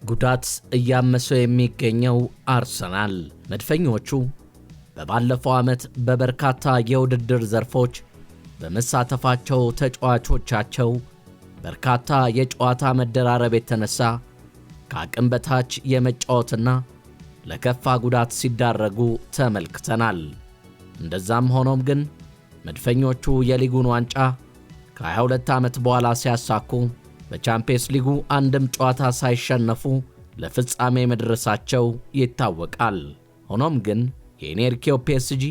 ጉዳት እያመሰው የሚገኘው አርሰናል መድፈኞቹ በባለፈው ዓመት በበርካታ የውድድር ዘርፎች በመሳተፋቸው ተጫዋቾቻቸው በርካታ የጨዋታ መደራረብ የተነሳ ከአቅም በታች የመጫወትና ለከፋ ጉዳት ሲዳረጉ ተመልክተናል። እንደዛም ሆኖም ግን መድፈኞቹ የሊጉን ዋንጫ ከ22 ዓመት በኋላ ሲያሳኩ በቻምፒየንስ ሊጉ አንድም ጨዋታ ሳይሸነፉ ለፍጻሜ መድረሳቸው ይታወቃል። ሆኖም ግን የኤንሪኬው ፒኤስጂ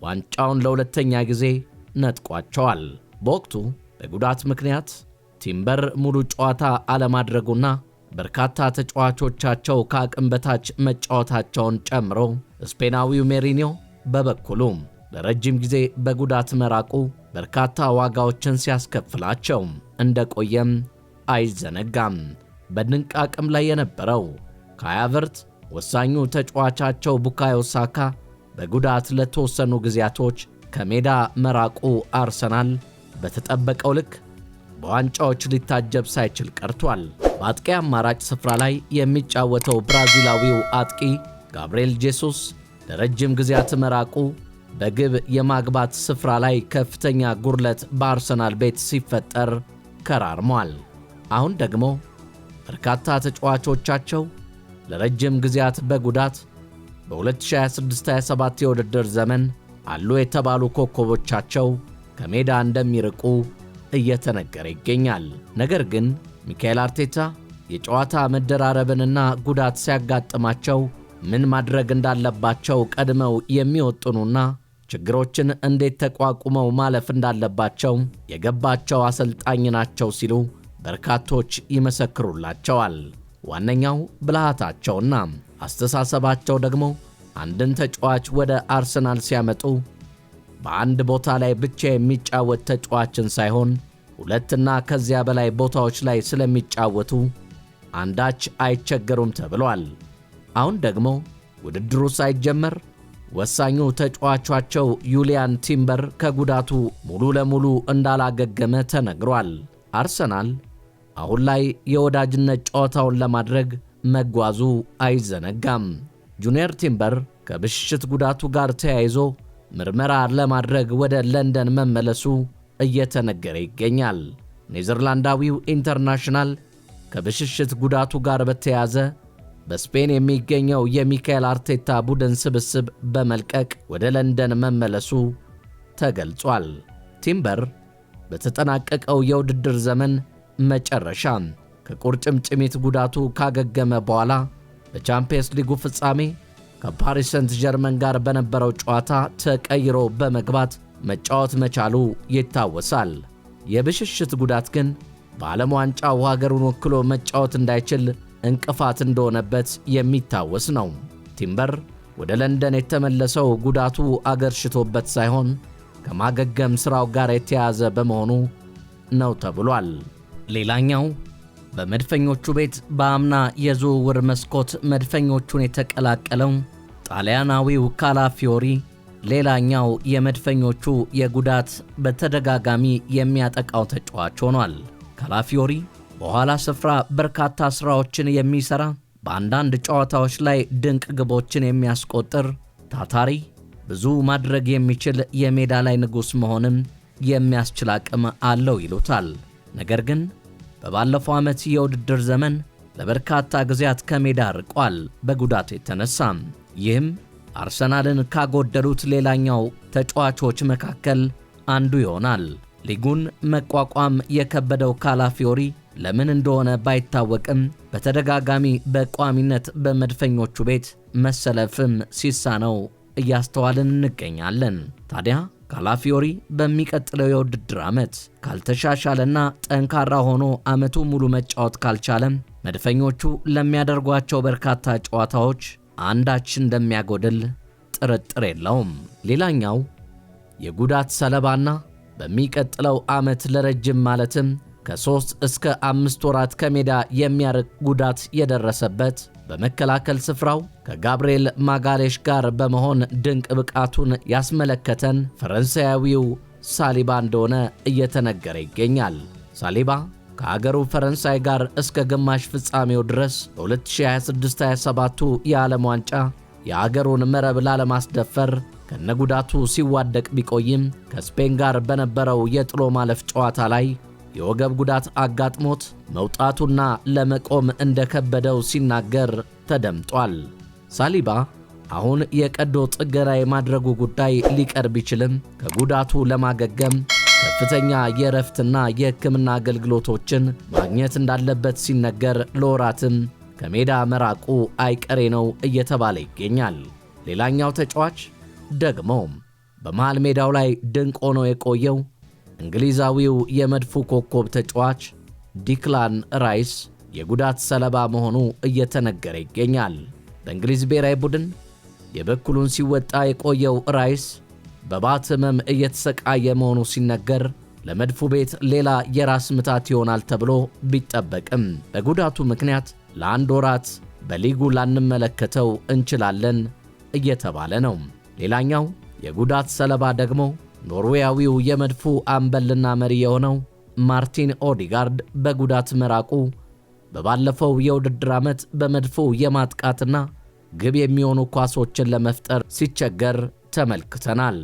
ዋንጫውን ለሁለተኛ ጊዜ ነጥቋቸዋል። በወቅቱ በጉዳት ምክንያት ቲምበር ሙሉ ጨዋታ አለማድረጉና በርካታ ተጫዋቾቻቸው ከአቅም በታች መጫወታቸውን ጨምሮ ስፔናዊው ሜሪኒዮ በበኩሉ ለረጅም ጊዜ በጉዳት መራቁ በርካታ ዋጋዎችን ሲያስከፍላቸው እንደቆየም አይዘነጋም። በድንቅ አቅም ላይ የነበረው ካይ ሃቨርትዝ ወሳኙ ተጫዋቻቸው ቡካዮ ሳካ በጉዳት ለተወሰኑ ጊዜያቶች ከሜዳ መራቁ አርሰናል በተጠበቀው ልክ በዋንጫዎች ሊታጀብ ሳይችል ቀርቷል። በአጥቂ አማራጭ ስፍራ ላይ የሚጫወተው ብራዚላዊው አጥቂ ጋብርኤል ጄሱስ ለረጅም ጊዜያት መራቁ በግብ የማግባት ስፍራ ላይ ከፍተኛ ጉድለት በአርሰናል ቤት ሲፈጠር ከራርሟል። አሁን ደግሞ በርካታ ተጫዋቾቻቸው ለረጅም ጊዜያት በጉዳት በ2026-27 የውድድር ዘመን አሉ የተባሉ ኮከቦቻቸው ከሜዳ እንደሚርቁ እየተነገረ ይገኛል። ነገር ግን ሚካኤል አርቴታ የጨዋታ መደራረብንና ጉዳት ሲያጋጥማቸው ምን ማድረግ እንዳለባቸው ቀድመው የሚወጥኑና ችግሮችን እንዴት ተቋቁመው ማለፍ እንዳለባቸው የገባቸው አሰልጣኝ ናቸው ሲሉ በርካቶች ይመሰክሩላቸዋል። ዋነኛው ብልሃታቸውና አስተሳሰባቸው ደግሞ አንድን ተጫዋች ወደ አርሰናል ሲያመጡ በአንድ ቦታ ላይ ብቻ የሚጫወት ተጫዋችን ሳይሆን ሁለትና ከዚያ በላይ ቦታዎች ላይ ስለሚጫወቱ አንዳች አይቸገሩም ተብሏል። አሁን ደግሞ ውድድሩ ሳይጀመር ወሳኙ ተጫዋቻቸው ዩሊያን ቲምበር ከጉዳቱ ሙሉ ለሙሉ እንዳላገገመ ተነግሯል። አርሰናል አሁን ላይ የወዳጅነት ጨዋታውን ለማድረግ መጓዙ አይዘነጋም። ጁኒየር ቲምበር ከብሽሽት ጉዳቱ ጋር ተያይዞ ምርመራ ለማድረግ ወደ ለንደን መመለሱ እየተነገረ ይገኛል። ኔዘርላንዳዊው ኢንተርናሽናል ከብሽሽት ጉዳቱ ጋር በተያያዘ በስፔን የሚገኘው የሚካኤል አርቴታ ቡድን ስብስብ በመልቀቅ ወደ ለንደን መመለሱ ተገልጿል። ቲምበር በተጠናቀቀው የውድድር ዘመን መጨረሻ ከቁርጭምጭሚት ጉዳቱ ካገገመ በኋላ በቻምፒየንስ ሊጉ ፍጻሜ ከፓሪስ ሴንት ጀርመን ጋር በነበረው ጨዋታ ተቀይሮ በመግባት መጫወት መቻሉ ይታወሳል። የብሽሽት ጉዳት ግን በዓለም ዋንጫው ሀገሩን ወክሎ መጫወት እንዳይችል እንቅፋት እንደሆነበት የሚታወስ ነው። ቲምበር ወደ ለንደን የተመለሰው ጉዳቱ አገርሽቶበት ሳይሆን ከማገገም ሥራው ጋር የተያያዘ በመሆኑ ነው ተብሏል። ሌላኛው በመድፈኞቹ ቤት በአምና የዝውውር መስኮት መድፈኞቹን የተቀላቀለው ጣሊያናዊው ካላፊዮሪ ሌላኛው የመድፈኞቹ የጉዳት በተደጋጋሚ የሚያጠቃው ተጫዋች ሆኗል። ካላፊዮሪ በኋላ ስፍራ በርካታ ሥራዎችን የሚሠራ በአንዳንድ ጨዋታዎች ላይ ድንቅ ግቦችን የሚያስቆጥር ታታሪ፣ ብዙ ማድረግ የሚችል የሜዳ ላይ ንጉሥ መሆንም የሚያስችል አቅም አለው ይሉታል። ነገር ግን በባለፈው ዓመት የውድድር ዘመን ለበርካታ ጊዜያት ከሜዳ ርቋል በጉዳት የተነሳ። ይህም አርሰናልን ካጎደሉት ሌላኛው ተጫዋቾች መካከል አንዱ ይሆናል። ሊጉን መቋቋም የከበደው ካላፊዮሪ ለምን እንደሆነ ባይታወቅም በተደጋጋሚ በቋሚነት በመድፈኞቹ ቤት መሰለፍም ሲሳነው እያስተዋልን እንገኛለን። ታዲያ ካላፊዮሪ በሚቀጥለው የውድድር ዓመት ካልተሻሻለና ጠንካራ ሆኖ ዓመቱ ሙሉ መጫወት ካልቻለም መድፈኞቹ ለሚያደርጓቸው በርካታ ጨዋታዎች አንዳች እንደሚያጎድል ጥርጥር የለውም። ሌላኛው የጉዳት ሰለባና በሚቀጥለው ዓመት ለረጅም ማለትም ከ3 እስከ 5 ወራት ከሜዳ የሚያርቅ ጉዳት የደረሰበት በመከላከል ስፍራው ከጋብርኤል ማጋሌሽ ጋር በመሆን ድንቅ ብቃቱን ያስመለከተን ፈረንሳያዊው ሳሊባ እንደሆነ እየተነገረ ይገኛል። ሳሊባ ከአገሩ ፈረንሳይ ጋር እስከ ግማሽ ፍጻሜው ድረስ በ2026-27ቱ የዓለም ዋንጫ የአገሩን መረብ ላለማስደፈር ከነጉዳቱ ሲዋደቅ ቢቆይም ከስፔን ጋር በነበረው የጥሎ ማለፍ ጨዋታ ላይ የወገብ ጉዳት አጋጥሞት መውጣቱና ለመቆም እንደከበደው ሲናገር ተደምጧል። ሳሊባ አሁን የቀዶ ጥገና የማድረጉ ጉዳይ ሊቀር ቢችልም ከጉዳቱ ለማገገም ከፍተኛ የእረፍትና የሕክምና አገልግሎቶችን ማግኘት እንዳለበት ሲነገር ለወራትም ከሜዳ መራቁ አይቀሬ ነው እየተባለ ይገኛል። ሌላኛው ተጫዋች ደግሞ በመሃል ሜዳው ላይ ድንቅ ሆኖ የቆየው እንግሊዛዊው የመድፉ ኮከብ ተጫዋች ዲክላን ራይስ የጉዳት ሰለባ መሆኑ እየተነገረ ይገኛል። በእንግሊዝ ብሔራዊ ቡድን የበኩሉን ሲወጣ የቆየው ራይስ በባት ሕመም እየተሰቃየ መሆኑ ሲነገር ለመድፉ ቤት ሌላ የራስ ምታት ይሆናል ተብሎ ቢጠበቅም በጉዳቱ ምክንያት ለአንድ ወራት በሊጉ ላንመለከተው እንችላለን እየተባለ ነው። ሌላኛው የጉዳት ሰለባ ደግሞ ኖርዌያዊው የመድፉ አምበልና መሪ የሆነው ማርቲን ኦዲጋርድ በጉዳት መራቁ በባለፈው የውድድር ዓመት በመድፉ የማጥቃትና ግብ የሚሆኑ ኳሶችን ለመፍጠር ሲቸገር ተመልክተናል።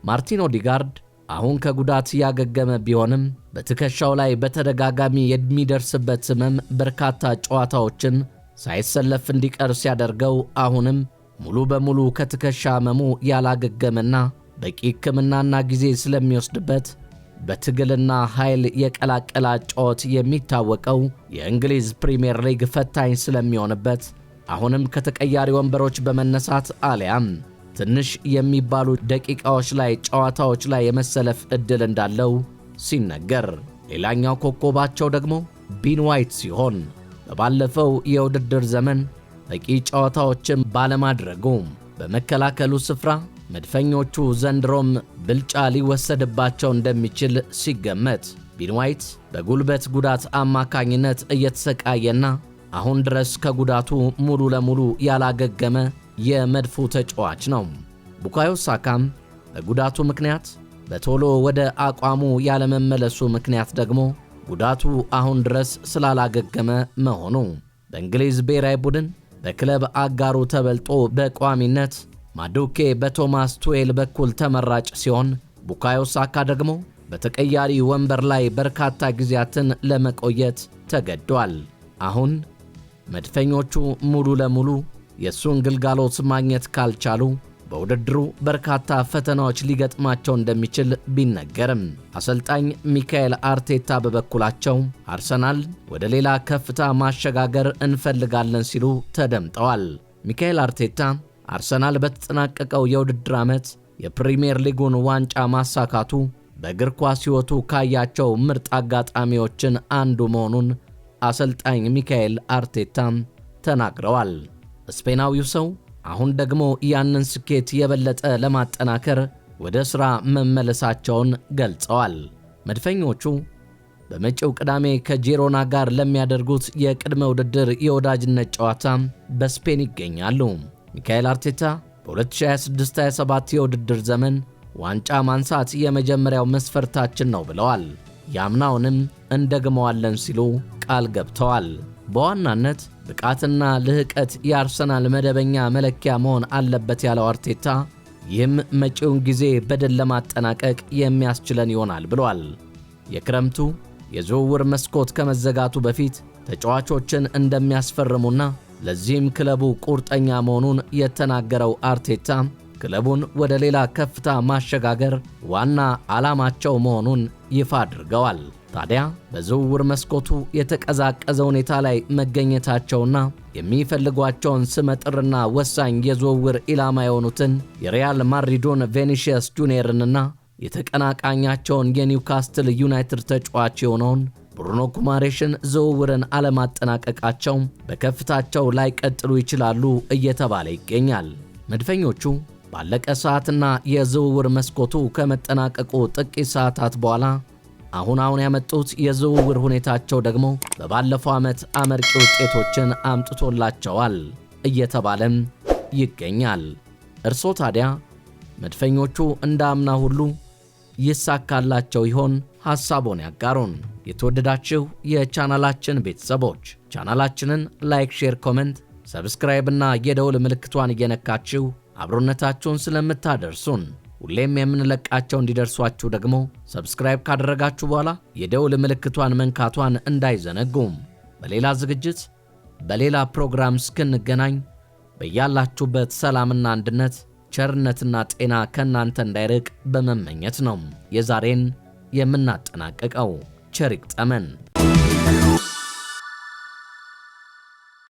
ማርቲን ኦዲጋርድ አሁን ከጉዳት ያገገመ ቢሆንም በትከሻው ላይ በተደጋጋሚ የሚደርስበት ሕመም በርካታ ጨዋታዎችን ሳይሰለፍ እንዲቀር ሲያደርገው አሁንም ሙሉ በሙሉ ከትከሻ ሕመሙ ያላገገመና በቂ ሕክምናና ጊዜ ስለሚወስድበት በትግልና ኃይል የቀላቀለ ጨዋታ የሚታወቀው የእንግሊዝ ፕሪሚየር ሊግ ፈታኝ ስለሚሆንበት አሁንም ከተቀያሪ ወንበሮች በመነሳት አሊያም ትንሽ የሚባሉ ደቂቃዎች ላይ ጨዋታዎች ላይ የመሰለፍ ዕድል እንዳለው ሲነገር፣ ሌላኛው ኮከባቸው ደግሞ ቤን ዋይት ሲሆን በባለፈው የውድድር ዘመን በቂ ጨዋታዎችን ባለማድረጉ በመከላከሉ ስፍራ መድፈኞቹ ዘንድሮም ብልጫ ሊወሰድባቸው እንደሚችል ሲገመት፣ ቤን ዋይት በጉልበት ጉዳት አማካኝነት እየተሰቃየና አሁን ድረስ ከጉዳቱ ሙሉ ለሙሉ ያላገገመ የመድፉ ተጫዋች ነው። ቡካዮ ሳካም በጉዳቱ ምክንያት በቶሎ ወደ አቋሙ ያለመመለሱ ምክንያት ደግሞ ጉዳቱ አሁን ድረስ ስላላገገመ መሆኑ በእንግሊዝ ብሔራዊ ቡድን በክለብ አጋሩ ተበልጦ በቋሚነት ማዱኬ በቶማስ ቱዌል በኩል ተመራጭ ሲሆን ቡካዮ ሳካ ደግሞ በተቀያሪ ወንበር ላይ በርካታ ጊዜያትን ለመቆየት ተገዷል። አሁን መድፈኞቹ ሙሉ ለሙሉ የሱን ግልጋሎት ማግኘት ካልቻሉ በውድድሩ በርካታ ፈተናዎች ሊገጥማቸው እንደሚችል ቢነገርም አሰልጣኝ ሚካኤል አርቴታ በበኩላቸው አርሰናል ወደ ሌላ ከፍታ ማሸጋገር እንፈልጋለን ሲሉ ተደምጠዋል። ሚካኤል አርቴታ አርሰናል በተጠናቀቀው የውድድር ዓመት የፕሪሚየር ሊጉን ዋንጫ ማሳካቱ በእግር ኳስ ሕይወቱ ካያቸው ምርጥ አጋጣሚዎችን አንዱ መሆኑን አሰልጣኝ ሚካኤል አርቴታ ተናግረዋል። ስፔናዊው ሰው አሁን ደግሞ ያንን ስኬት የበለጠ ለማጠናከር ወደ ሥራ መመለሳቸውን ገልጸዋል። መድፈኞቹ በመጪው ቅዳሜ ከጂሮና ጋር ለሚያደርጉት የቅድመ ውድድር የወዳጅነት ጨዋታ በስፔን ይገኛሉ። ሚካኤል አርቴታ በ2026-27 የውድድር ዘመን ዋንጫ ማንሳት የመጀመሪያው መስፈርታችን ነው ብለዋል። ያምናውንም እንደግመዋለን ሲሉ ቃል ገብተዋል። በዋናነት ብቃትና ልህቀት የአርሰናል መደበኛ መለኪያ መሆን አለበት ያለው አርቴታ ይህም መጪውን ጊዜ በድል ለማጠናቀቅ የሚያስችለን ይሆናል ብሏል። የክረምቱ የዝውውር መስኮት ከመዘጋቱ በፊት ተጫዋቾችን እንደሚያስፈርሙና ለዚህም ክለቡ ቁርጠኛ መሆኑን የተናገረው አርቴታ ክለቡን ወደ ሌላ ከፍታ ማሸጋገር ዋና ዓላማቸው መሆኑን ይፋ አድርገዋል። ታዲያ በዝውውር መስኮቱ የተቀዛቀዘ ሁኔታ ላይ መገኘታቸውና የሚፈልጓቸውን ስመጥርና ወሳኝ የዝውውር ኢላማ የሆኑትን የሪያል ማድሪዱን ቪኒሲየስ ጁኒየርንና የተቀናቃኛቸውን የኒውካስትል ዩናይትድ ተጫዋች የሆነውን ብሩኖ ጉማሬሽን ዝውውርን አለማጠናቀቃቸው በከፍታቸው ላይ ቀጥሉ ይችላሉ እየተባለ ይገኛል። መድፈኞቹ ባለቀ ሰዓትና የዝውውር መስኮቱ ከመጠናቀቁ ጥቂት ሰዓታት በኋላ አሁን ያመጡት የዝውውር ሁኔታቸው ደግሞ በባለፈው ዓመት አመርቂ ውጤቶችን አምጥቶላቸዋል እየተባለም ይገኛል። እርሶ ታዲያ መድፈኞቹ እንደ አምና ሁሉ ይሳካላቸው ይሆን? ሐሳቦን ያጋሩን። የተወደዳችሁ የቻናላችን ቤተሰቦች ቻናላችንን ላይክ፣ ሼር፣ ኮሜንት፣ ሰብስክራይብ እና የደውል ምልክቷን እየነካችሁ አብሮነታችሁን ስለምታደርሱን ሁሌም የምንለቃቸው እንዲደርሷችሁ ደግሞ ሰብስክራይብ ካደረጋችሁ በኋላ የደውል ምልክቷን መንካቷን እንዳይዘነጉም። በሌላ ዝግጅት በሌላ ፕሮግራም እስክንገናኝ በያላችሁበት ሰላምና አንድነት ቸርነትና ጤና ከናንተ እንዳይርቅ በመመኘት ነው የዛሬን የምናጠናቀቀው። ቸር ይግጠመን።